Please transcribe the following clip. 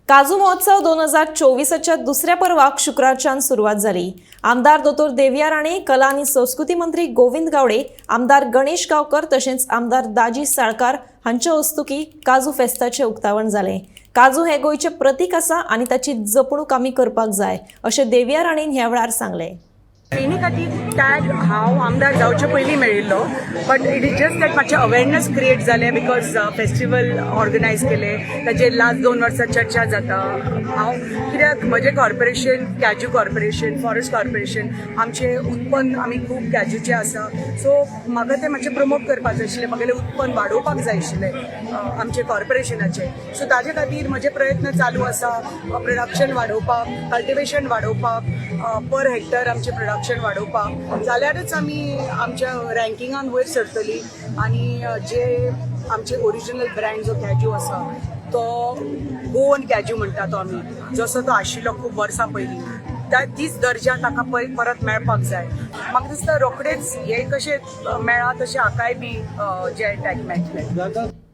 काजू महोत्सव 2024च्या दुसऱ्या पर्वाक शुक्रारच्यान सुरुवात जाली। आमदार दोतोर देविया राणे, कला आणि संस्कृती मंत्री गोविंद गावडे, आमदार गणेश गावकर तसेच आमदार दाजी साळकार हांच्या हस्तुकी काजू फेस्ताचे उक्तावण जाले। काजू हे गोयचे प्रतीक आसा आणि ताची जपणूक आमी करपाक जाय अशे देविया राणेन ह्या वेळार सांगले। ट्रेनी खातीर टॅग हांव आमदार जावचे पयलीं मेळिल्लो, but it is just that मातशें अवेरनेस क्रिएट जालें बिकॉज फेस्टिवल ऑर्गनायज केले, ताचेर लास्ट 2 वर्सां चर्चा जाता। हांव कित्याक म्हजें corporation, cashew corporation, forest corporation, आमचें उत्पन्न आमी खूब कॅज्यूचें आसा, सो म्हाका तें मातशें प्रमोट करपाक जाय आशिल्लें, म्हगेलें उत्पन्न वाडोवपाक जाय आशिल्लें आमचे कॉर्पोरेशनाचें। सो ताजे खातीर म्हजे प्रयत्न चालू आसा, प्रोडक्शन वाडोवपाक, कल्टिवेशन वाडोवपाक, पर हेक्टर आमचें प्रोडक्शन वाडोवपाक, जाल्यारच आमी आमच्या रँकिंगान वयर सरतली आणि जे आमचे ओरिजिनल ब्रँड जो कॅज्यू आसा तो गोवन कॅज्यू म्हणटा तो आमी, जसो तो आशिल्लो खूब वर्सां पयलीं, तीच दर्जा ताका परत मेळपाक जाय। म्हाका दिसता रोखडेच हे कशें मेळ्ळा तशें हाकाय बी जे टॅग मेळटले।